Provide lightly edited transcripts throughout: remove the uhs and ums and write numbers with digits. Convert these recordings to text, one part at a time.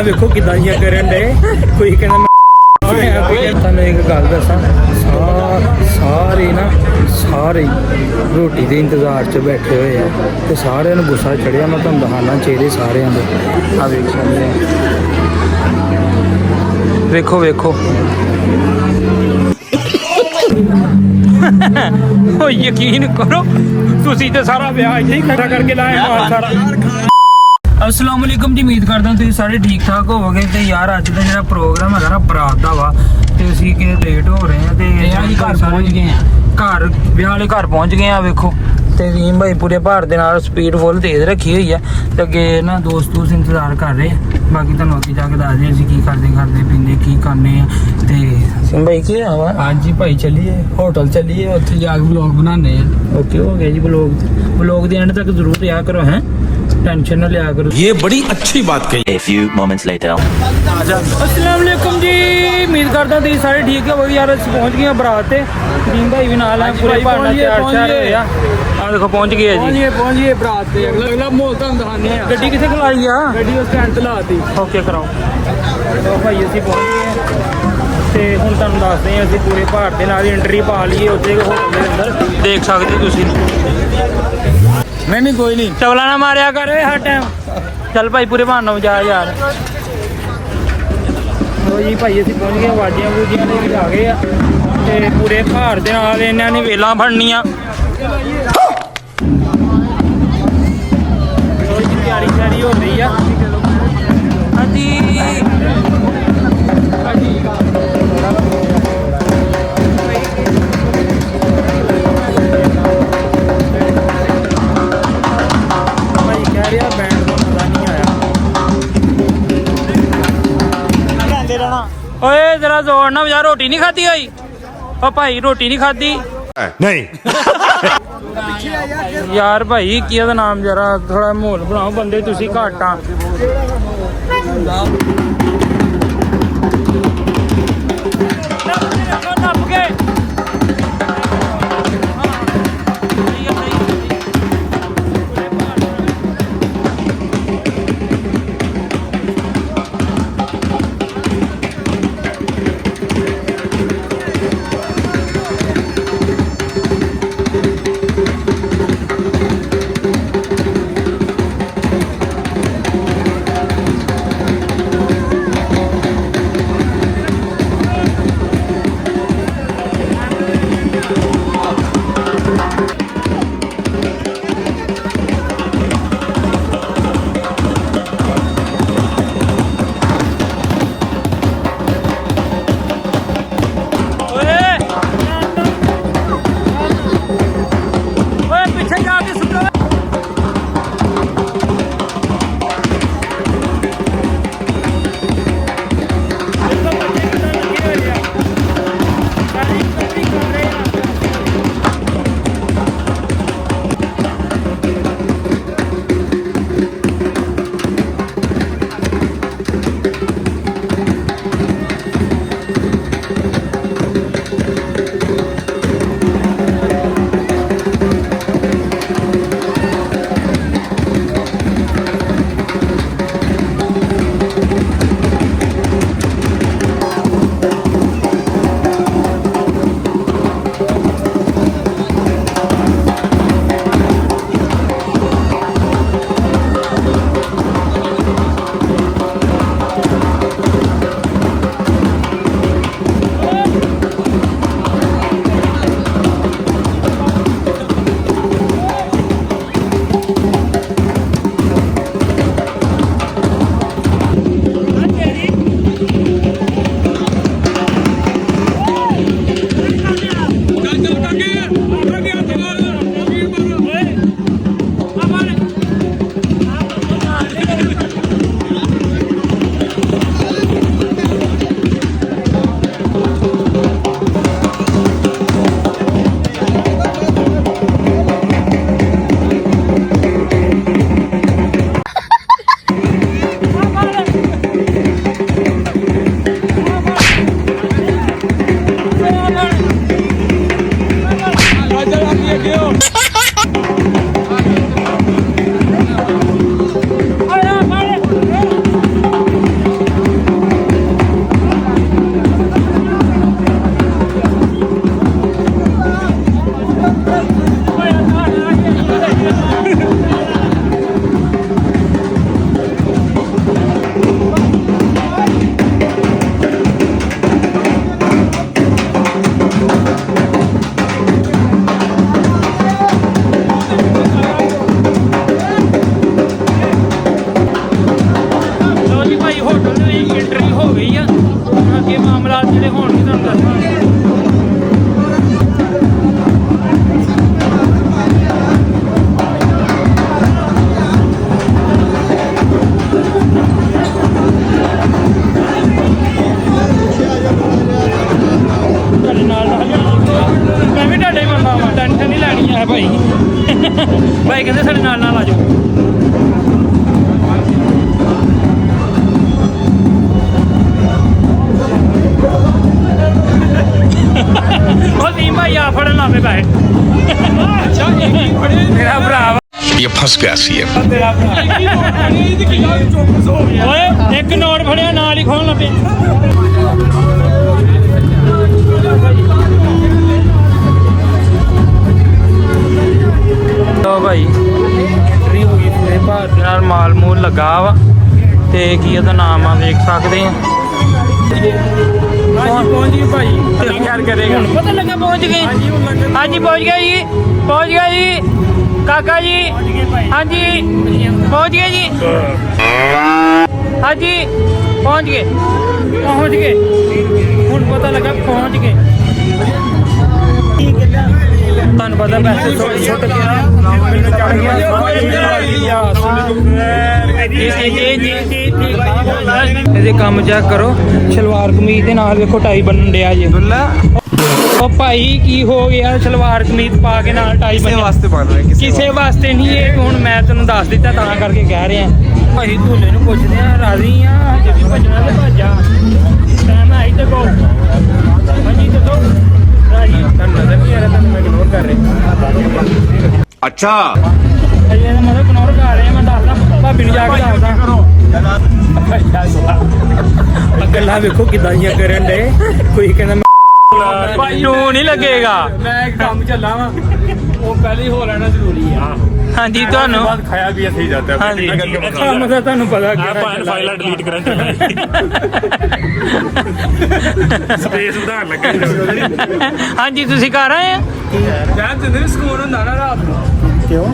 ਵੇਖੋ ਕਿਦਾਂ ਦੀਆਂ ਕਰਨ ਦੇ ਕੋਈ ਕਹਿੰਦਾ ਤੁਹਾਨੂੰ ਇੱਕ ਗੱਲ ਦੱਸਾਂ ਸਾਰੇ ਨਾ ਸਾਰੇ ਰੋਟੀ ਦੇ ਇੰਤਜ਼ਾਰ 'ਚ ਬੈਠੇ ਹੋਏ ਆ ਤੇ ਸਾਰਿਆਂ ਨੂੰ ਗੁੱਸਾ ਚੜਿਆ। ਮੈਂ ਤੁਹਾਨੂੰ ਦਿਖਾਉਣਾ ਚਿਹਰੇ ਸਾਰਿਆਂ ਦੇ। ਆ ਵੇਖ ਸਕਦੇ ਆ, ਵੇਖੋ ਵੇਖੋ ਉਹ ਯਕੀਨ ਕਰੋ ਤੁਸੀਂ ਤੇ ਸਾਰਾ ਵਿਆਹ ਇੱਥੇ ਹੀ ਇਕੱਠਾ ਕਰਕੇ ਲਾਇਆ ਮਾਲ ਸਾਰਾ। अस्सलाम वालेकुम जी, उम्मीद करदा तुसीं सारे ठीक ठाक होवोगे। ते यार अज दा जेहड़ा प्रोग्राम है ना बरात दा वा ते असीं कि लेट हो रहे हैं ते घर पहुंच गए हैं। घर ब्याह वाले घर पहुंच गए हैं। वेखो ते रीम भाई पूरे भार दे नाल स्पीड फुल तेज रखी हुई है ते अगे ना दोस्त इंतजार कर रहे हैं। बाकी तुहानूं अगे जाके दस दे असीं की करदे पींदे की करने ते सिम भाई की आवा। हाँ जी भाई चलिए होटल चलिए, उत्थे जाके व्लॉग बनाने हैं। ओके हो गया जी, व्लॉग दे एंड तक जरूर रिहा करो हैं, टेंशन ना लिया करो। ये बड़ी अच्छी बात कही। A few moments later. अस्सलाम वालेकुम जी, उम्मीद करदा तुसीं सारे ठीक हो। यार असीं पहुंच गए बरात ते रीम भाई भी नाल है, पूरे भार नाल तैयार होए आ। आ देखो पहुंच गए जी, पहुंच गए बरात ते। अगला माहौल तुहानूं दिखाने आ। गड्डी कित्थे खलाई आ? गड्डी उस स्टैंड ते लाती। ओके कराओ। तो भाई असीं पहुंच गए ते हुण तुहानूं दसदे आ असीं पूरे भार दे नाल एंट्री पा लईए उत्थे होटल दे अंदर। देख सकदे तुसीं। नहीं कोई नहीं, चवला ना मारिया कर हर टाइम। चल भाई पूरे बहाना जा यार। तो जी भाई असीं पहुंच गए, वाजियां वूजियां ले के आ गए आ ते पूरे भार दे नाल इन्हां ने वेलां फड़नियां। थोड़ी जी तैयारी शैयारी हो रही है। हाँ जी ओए जरा जोर ना बजा। रोटी नहीं खाती हुई? ओ भाई रोटी नहीं खाती नहीं यार भाई की दा नाम जरा थोड़ा माहौल बनाओ, बंदे तुसी घट आ। ਫੜਨ ਲਾਵੇ ਪੈਸੇ ਮੇਰਾ ਭਰਾ ये फंस गया सी है ਤੇਰਾ ਭਰਾ ਓਏ ਇੱਕ ਨੋਟ ਫੜਿਆ ਨਾਲ ਹੀ ਖੋਣ ਲੱਗੇ ਲੋ ਭਾਈ ਐਂਟਰੀ ਹੋ ਗਈ ਪੂਰੇ ਭਾਰਤ ਨਾਲ ਮਾਲ ਮੂਲ ਲੱਗਾ ਵਾ ਤੇ ਕੀ ਉਹਦਾ ਨਾਮ ਆ ਵੇਖ ਸਕਦੇ ਆ ਪਹੁੰਚ ਗਏ ਭਾਈ ਤੇ ਯਾਰ ਕਰੇਗਾ ਹੁਣ ਪਤਾ ਲੱਗਾ ਪਹੁੰਚ ਗਏ ਹਾਂਜੀ ਪਹੁੰਚ ਗਏ ਜੀ ਕਾਕਾ ਜੀ ਹਾਂਜੀ ਪਹੁੰਚ ਗਏ ਜੀ ਹਾਂਜੀ ਪਹੁੰਚ ਗਏ ਹੁਣ ਪਤਾ ਲੱਗਾ ਪਹੁੰਚ ਗਏ ਤੁਹਾਨੂੰ ਪਤਾ ਪੈਸੇ ਛੁੱਟ ਗਿਆ ਮੈਨੂੰ ਚੜ ਗਿਆ ਇਹਦੇ ਕੰਮ ਚੈੱਕ ਕਰੋ ਸਲਵਾਰ ਕਮੀਜ਼ ਦੇ ਨਾਲ ਵੇਖੋ ਟਾਈ ਬੰਨਣ ਡਿਆ ਜੇ ਉਹ ਭਾਈ ਕੀ ਹੋ ਗਿਆ ਸਲਵਾਰ ਕਮੀਜ਼ ਪਾ ਕੇ ਨਾਲ ਟਾਈ ਬੰਨਣ ਕਿਸੇ ਵਾਸਤੇ ਨਹੀਂ ਇਹ ਹੁਣ ਮੈਂ ਤੈਨੂੰ ਦੱਸ ਦਿੱਤਾ ਤਾਂ ਕਰਕੇ ਕਹਿ ਰਿਹਾ ਭਾਈ ਧੂਲੇ ਨੂੰ ਪੁੱਛਦੇ ਆ ਰਾਜ਼ੀ ਆ ਹਜੇ ਵੀ ਭੱਜਣਾ ਤੇ ਭੱਜਾ ਟਾਈਮ ਹੈ ਇੱਥੇ ਕੋ ਹਾਂਜੀ ਦੱਸੋ ਰਾਜੀ ਤੁਹਾਨੂੰ ਨਜ਼ਰ ਨਹੀਂ ਆ ਰਿਹਾ ਤੁਹਾਨੂੰ ਮੈਂ ਇਗਨੋਰ ਕਰ ਰਿਹਾ अच्छा ਅਜੇ ਇਹਦਾ ਮਤਲਬ ਇਗਨੋਰ ਕਰ ਰਿਹਾ ਮੈਂ ਦੱਸਦਾ ਭਾਬੀ ਨੂੰ ਜਾ ਕੇ ਦੱਸਦਾ ਗੱਲਾਂ ਵੇਖੋ ਕਿਦਾਂ ਦੀਆਂ ਕਰਨ ਦੇ ਕੋਈ ਕਹਿੰਦਾ ਭਾਈ ਨੂੰ ਨਹੀਂ ਲੱਗੇਗਾ ਮੈਂ ਇੱਕ ਕੰਮ ਚੱਲਾਂ ਵਾ ਉਹ ਪਹਿਲੇ ਹੋ ਲੈਣਾ ਜ਼ਰੂਰੀ ਆ ਹਾਂਜੀ ਤੁਹਾਨੂੰ बाद खाया भी ऐसे ही जाता है ਹਾਂਜੀ ਮਸਾ ਤੁਹਾਨੂੰ ਪਤਾ फाइल डिलीट करना स्पेस उधार लगे ਹਾਂਜੀ ਤੁਸੀਂ ਘਰ ਆਏ ਆ ਮੈਂ ਤੇ ਨਹੀਂ ਸਕੂਨ ਹੁੰਦਾ ਨਾ ਰਾਤ ਨੂੰ ਕਿਉਂ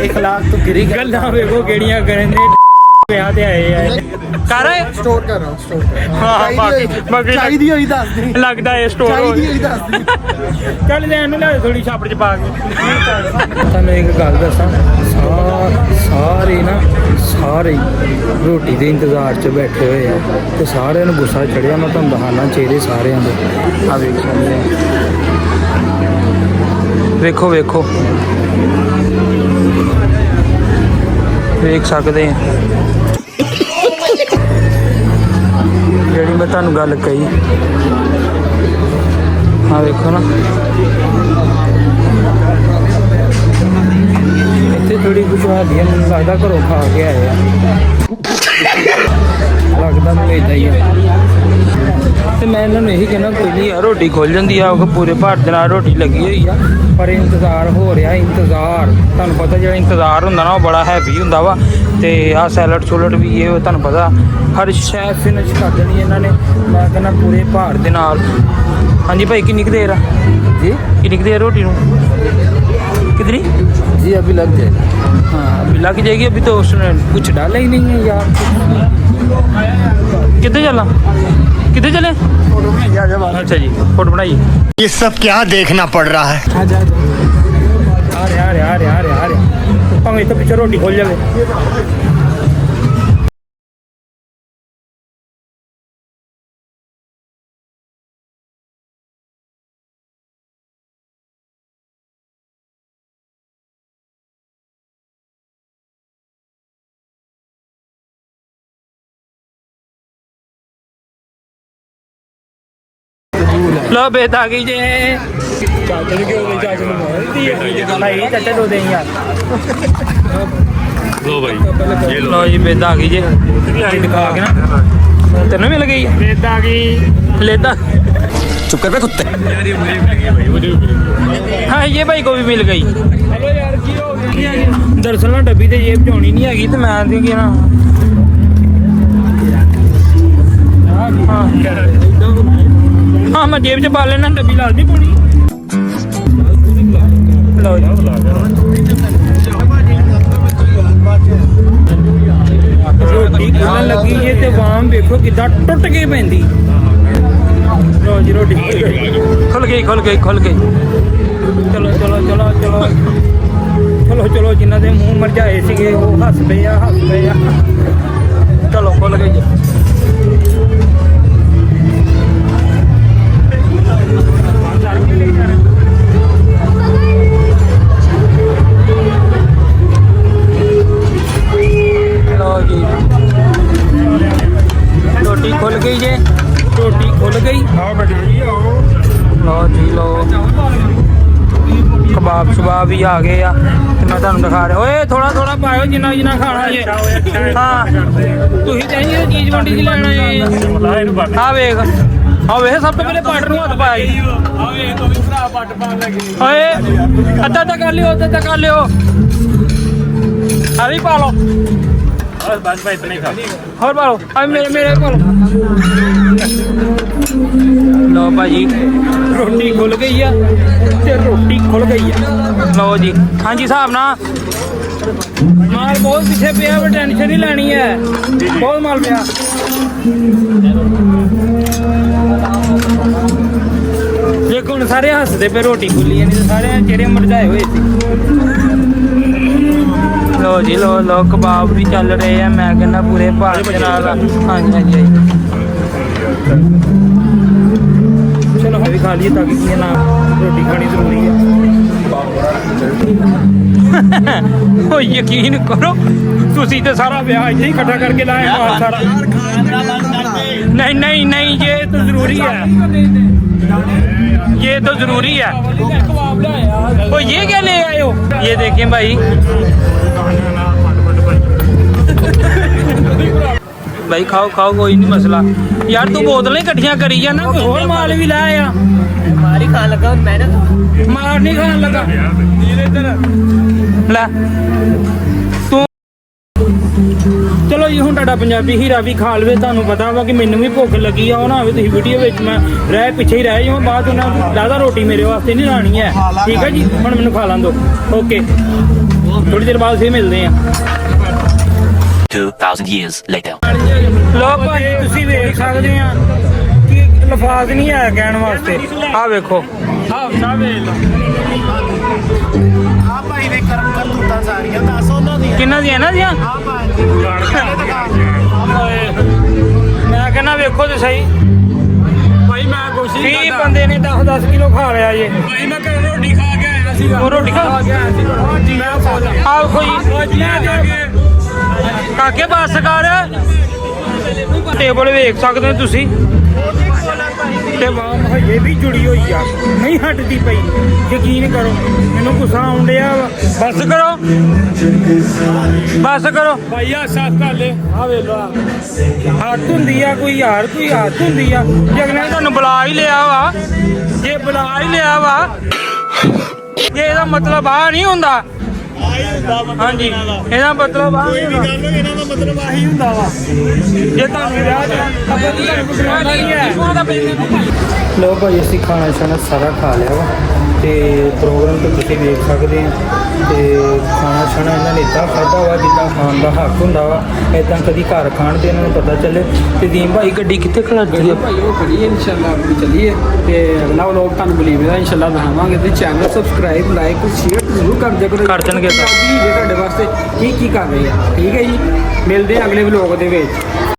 इखलाक तो गिरी ਗੱਲਾਂ ਵੇਖੋ ਕਿਹੜੀਆਂ ਕਰਨ ਦੇ ਵਿਆਹ ਤੇ ਆਏ ਆ ਕਰ ਸਟੋਰ ਕਰ ਰਹਾ ਸਟੋਰ ਹਾਂ ਬਾਕੀ ਚਾਹੀਦੀ ਹੋਈ ਦੱਸ ਦੇ ਲੱਗਦਾ ਇਹ ਸਟੋਰ ਚਾਹੀਦੀ ਹੋਈ ਦੱਸ ਦੇ ਚੱਲ ਲੈਣ ਨੂੰ ਲੈ ਥੋੜੀ ਛਾਪੜ ਚ ਪਾ ਕੇ ਤੁਹਾਨੂੰ ਇੱਕ ਗੱਲ ਦੱਸਾਂ ਸਾਰੇ ਰੋਟੀ ਦੇ ਇੰਤਜ਼ਾਰ 'ਚ ਬੈਠੇ ਹੋਏ ਆ ਤੇ ਸਾਰਿਆਂ ਨੂੰ ਗੁੱਸਾ ਚੜਿਆ ਮੈਂ ਤੁਹਾਨੂੰ ਦਿਖਾਣਾ ਚਿਹਰੇ ਸਾਰਿਆਂ ਦੇ ਆ ਵੇਖ ਸਕਦੇ ਆ ਵੇਖੋ ਵੇਖ ਸਕਦੇ ਆ ਜਿਹੜੀ ਮੈਂ ਤੁਹਾਨੂੰ ਗੱਲ ਕਹੀ ਆ ਵੇਖੋ ਨਾ ਇੱਥੇ ਥੋੜੀ ਕੁਝ ਹਾਦੀ ਹੈ ਮੈਨੂੰ ਲੱਗਦਾ ਘਰੋਂ ਖਾ ਕੇ ਆਏ ਆ ਲੱਗਦਾ ਮੈਨੂੰ ਇਦਾਂ ਹੀ ਆ ਤੇ ਮੈਂ ਇਹਨਾਂ ਨੂੰ ਇਹੀ ਕਹਿਣਾ ਕੋਈ ਨਹੀਂ ਯਾਰ ਰੋਟੀ ਖੁੱਲ ਜਾਂਦੀ ਆ ਉਹ ਪੂਰੇ ਭਾਰਤ ਦੇ ਨਾਲ ਰੋਟੀ ਲੱਗੀ ਹੋਈ ਆ ਪਰ ਇੰਤਜ਼ਾਰ ਹੋ ਰਿਹਾ ਤੁਹਾਨੂੰ ਪਤਾ ਜਿਹੜਾ ਇੰਤਜ਼ਾਰ ਹੁੰਦਾ ਨਾ ਉਹ ਬੜਾ ਹੈਵੀ ਹੁੰਦਾ ਵਾ ਤੇ ਆਹ ਸੈਲਡ ਸੂਲਡ ਵੀ ਇਹ ਤੁਹਾਨੂੰ ਪਤਾ ਹਰ ਸ਼ੈ ਫਿਨਿਸ਼ ਕਰ ਦੇਣੀ ਇਹਨਾਂ ਨੇ ਮੈਂ ਕਹਿੰਦਾ ਪੂਰੇ ਭਾਰਤ ਦੇ ਨਾਲ ਹਾਂਜੀ ਭਾਈ ਕਿੰਨੀ ਕੁ ਦੇਰ ਆ ਜੀ ਕਿੰਨੀ ਕੁ ਦੇਰ ਰੋਟੀ ਨੂੰ कितनी जी अभी लग जाएगा हाँ अभी लग जाएगी अभी तो उसने कुछ डाला ही नहीं है यार कितने चला कितने चले अच्छा जी फोटो बनाइए ये सब क्या देखना पड़ रहा है आ रहे भावें तो पीछे रोटी खोल जाए लो बेत आ गई जे भाई चाचा दो दें यार लो भाई ये लो जी बेत आ गई जे दिखा के ना तेन मिल गई बेत आ गई लेता चुप कर बे कुत्ते हाँ ये भाई को भी मिल गई दरअसल ना डब्बी तो जेब च होनी नहीं हैगी तो मैं ना हाँ मैं जेब च पा लेना डब्बी ला दी पौनी रोटी खान लगी है तो वाम देखो कितना टुट के पैंदी लो जी रोटी खुल गई चलो जिन्हों के मूँह मरझाए थे वो हस पे चलो खुल गई रोटी खुल गई जे रोटी खुल ਗਈ आओ बेटा जी आओ ਲਓ ਜੀ ਲਓ ਕਬਾਬ ਸ਼ਬਾਬ ਵੀ ਆ ਗਏ ਆ ਤੇ ਮੈਂ ਤੁਹਾਨੂੰ ਦਿਖਾ ਰਿਹਾ ਓਏ ਥੋੜਾ ਥੋੜਾ ਪਾਇਓ ਜਿੰਨਾ ਜਿੰਨਾ ਖਾਣਾ ਜੇ ਹਾਂ ਤੁਸੀਂ ਚਾਹੀਏ ਚੀਜ਼ ਵੰਡੀ ਚ ਲੈਣਾ ਏ ਆ ਵੇਖ ਆ ਵੇਖ ਸਭ ਤੋਂ ਪਹਿਲੇ ਪਾਟਰ ਨੂੰ ਹੱਥ ਪਾਇਆ ਜੀ आ वे तो भी भरा पट पान लगे ਓਏ ਅੱਧਾ ਤਾਂ ਕਰ ਲਿਓ ਅੱਧਾ ਤਾਂ ਕਰ ਲਿਓ ਆ ਵੀ ਪਾ ਲਓ बस बस भाई इतना ही खा ਹੋਰ ਪਾ ਲਓ ਆ ਮੇਰੇ ਪਾ ਲਓ ਲਓ ਭਾਜੀ ਰੋਟੀ ਖੁੱਲ ਗਈ ਆ ਤੇ ਰੋਟੀ ਖੁੱਲ ਗਈ ਆ ਲਓ ਜੀ ਹਾਂਜੀ ਹਿਸਾਬ ਨਾਲ ਮਾਲ ਬਹੁਤ ਪਿੱਛੇ ਪਿਆ ਵਾ ਟੈਨਸ਼ਨ ਨਹੀਂ ਲੈਣੀ ਹੈ ਬਹੁਤ ਮਾਲ ਪਿਆ ਦੇਖੋ ਹੁਣ ਸਾਰੇ ਹੱਸਦੇ ਪਏ ਰੋਟੀ ਖੁੱਲੀ ਨਹੀਂ ਤੇ ਸਾਰੇ ਚਿਹਰੇ ਮੁਰਝਾਏ ਹੋਏ ਸੀ ਲੋ ਜੀ ਲੋ ਕਬਾਬ ਵੀ ਚੱਲ ਰਹੇ ਆ ਮੈਂ ਕਹਿੰਦਾ ਪੂਰੇ ਭਾਰਤ ਦੇ ਨਾਲ ਹਾਂਜੀ ਹਾਂਜੀ ਚਲੋ ਵੀ ਖਾ ਲਈਏ ਤਾਂ ਕਿ ਕੀ ਨਾ ਰੋਟੀ ਖਾਣੀ ਜ਼ਰੂਰੀ ਹੈ ਓ ਯਕੀਨ ਕਰੋ ਤੁਸੀਂ ਤੇ ਸਾਰਾ ਵਿਆਹ ਇੱਥੇ ਹੀ ਇਕੱਠਾ ਕਰਕੇ ਲਾਇਆ ਮਾਲ ਸਾਰਾ नहीं नहीं ये तो जरूरी है ये तो जरूरी है ओ ये क्या ले आए हो ये देखें भाई भाई खाओ खाओ कोई नहीं मसला यार तू बोतलें इकट्ठियां करी जा ना कोई और माल भी लाया या मारी खान लगा मैंने मार नहीं खान लगा ला तू ਚਲੋ ਜੀ ਹੁਣ ਤੁਹਾਡਾ ਪੰਜਾਬੀ ਹੀਰਾ ਵੀ ਖਾ ਲਵੇ ਤੁਹਾਨੂੰ ਪਤਾ ਵਾ ਕਿ ਮੈਨੂੰ ਵੀ ਭੁੱਖ ਲੱਗੀ ਆ ਉਹ ਨਾ ਹੋਵੇ ਤੁਸੀਂ ਵੀਡੀਓ ਵਿੱਚ ਮੈਂ ਰਹਿ ਪਿੱਛੇ ਹੀ ਰਹਿ ਜਾਵਾਂ ਬਾਅਦ ਉਹਨਾਂ ਜ਼ਿਆਦਾ ਰੋਟੀ ਮੇਰੇ ਵਾਸਤੇ ਨਹੀਂ ਲਾਣੀ ਹੈ ਠੀਕ ਹੈ ਜੀ ਹੁਣ ਮੈਨੂੰ ਖਾ ਲਾਂ ਦੋ ਓਕੇ ਥੋੜੀ ਦੇਰ ਬਾਅਦ ਫੇਰ ਮਿਲਦੇ ਆ 2,000 years later. ਲੋ ਭਾਜੀ ਤੁਸੀਂ ਵੇਖ ਸਕਦੇ ਆ ਕਿ ਲਫਾਜ਼ ਨਹੀਂ ਆਇਆ ਕਹਿਣ ਵਾਸਤੇ ਆ ਵੇਖੋ हाफसा वेल आ भाई ने कर्म कर दूता सारियां दस ਉਹਨਾਂ ਦੀਆਂ ਕਿੰਨਾ ਦੀਆਂ ਇਹਨਾਂ ਦੀਆਂ ਆ ਭਾਈ ਮੈਂ ਕਹਿੰਦਾ ਵੇਖੋ ਤੇ ਸਹੀ भाई मैं कुछ 20 ਬੰਦੇ ਨੇ 10-10 ਕਿਲੋ ਖਾ ਲਿਆ ਜੇ भाई मैं कल रोटी खा के आया सी ਉਹ ਰੋਟੀ ਖਾ मैं फौज ਆਓ ਕੋਈ ਕਾਕੇ ਬੱਸ ਕਰ ਟੇਬਲ ਵੇਖ ਸਕਦੇ ਹੋ ਤੁਸੀਂ ਤੇ ਮਾਮ ਹਜੇ ਵੀ ਜੁੜੀ ਹੋਈ ਆ ਨਹੀਂ ਹਟਦੀ ਪਈ ਯਕੀਨ ਕਰੋ ਮੈਨੂੰ ਗੁੱਸਾ ਆਉਣ ਡਿਆ ਵਾ ਬਸ ਕਰੋ भाई साफ कर ले ਆ ਵੇ ਲੋ ਹੱਥ ਹੁੰਦੀ ਆ ਕੋਈ ਹੱਥ ਹੁੰਦੀ ਆ ਜਗਨੇ ਤੁਹਾਨੂੰ ਬੁਲਾ ਹੀ ਲਿਆ ਵਾ ਜੇ ਬੁਲਾ ਹੀ ਲਿਆ ਵਾ ਇਹ ਇਹਦਾ ਮਤਲਬ ਆ ਨਹੀਂ ਹੁੰਦਾ ਹਾਂਜੀ ਇਹਦਾ ਮਤਲਬ ਆ ਨਹੀਂ ਹੁੰਦਾ ਇਹਨਾਂ ਦਾ ਮਤਲਬ ਆਹੀ ਹੁੰਦਾ ਵਾ ਜੇ ਤੁਹਾਨੂੰ ਵਿਆਹ ਚ ਆਪਾਂ ਨੂੰ ਤੁਹਾਨੂੰ ਬੁਲਾਉਣਾ ਨਹੀਂ ਹੈ ਲੋ ਭਾਈ ਅਸੀਂ ਖਾਣਾ ਛਾਣਾ ਸਾਰਾ ਖਾ ਲਿਆ ਵਾ ਤੇ ਪ੍ਰੋਗਰਾਮ ਤੇ ਤੁਸੀਂ ਵੇਖ ਸਕਦੇ ਆ ਤੇ ਖਾਣਾ ਛਾਣਾ ਇਹਨਾਂ ਨੇ ਇੱਦਾਂ ਖਾਧਾ ਵਾ ਜਿੱਦਾਂ ਖਾਣ ਦਾ ਹੱਕ ਹੁੰਦਾ ਵਾ ਇਦਾਂ ਕਦੀ ਘਰ ਖਾਣ ਦੇ ਇਹਨਾਂ ਨੂੰ ਪਤਾ ਚੱਲੇ ਤੇ ਦੀਨ ਭਾਈ ਗੱਡੀ ਕਿੱਥੇ ਖੜਾਤੀ ਆ ਭਾਈ ਉਹ ਖੜੀ ਹੈ ਇਨਸ਼ਾਅੱਲਾ ਆਪਣੀ ਚੱਲੀਏ ਤੇ ਅਗਲਾ ਵਲੋਗ ਤੁਹਾਨੂੰ ਬਲੀਵ ਦਾ ਇਨਸ਼ਾਅੱਲਾ ਦਿਖਾਵਾਂਗੇ ਤੇ ਚੈਨਲ ਸਬਸਕ੍ਰਾਈਬ ਲਾਈਕ ਸ਼ੇਅਰ ਜ਼ਰੂਰ ਕਰ ਦਿਆ ਕਰੋ ਕਰ ਦੇਣਗੇ ਤਾਂ। ਪੰਜਾਬੀ ਜੇ ਤੁਹਾਡੇ ਵਾਸਤੇ ਕੀ ਕਰ ਰਹੇ ਆ ਠੀਕ ਹੈ ਜੀ ਮਿਲਦੇ ਆ ਅਗਲੇ ਵਲੋਗ ਦੇ ਵਿੱਚ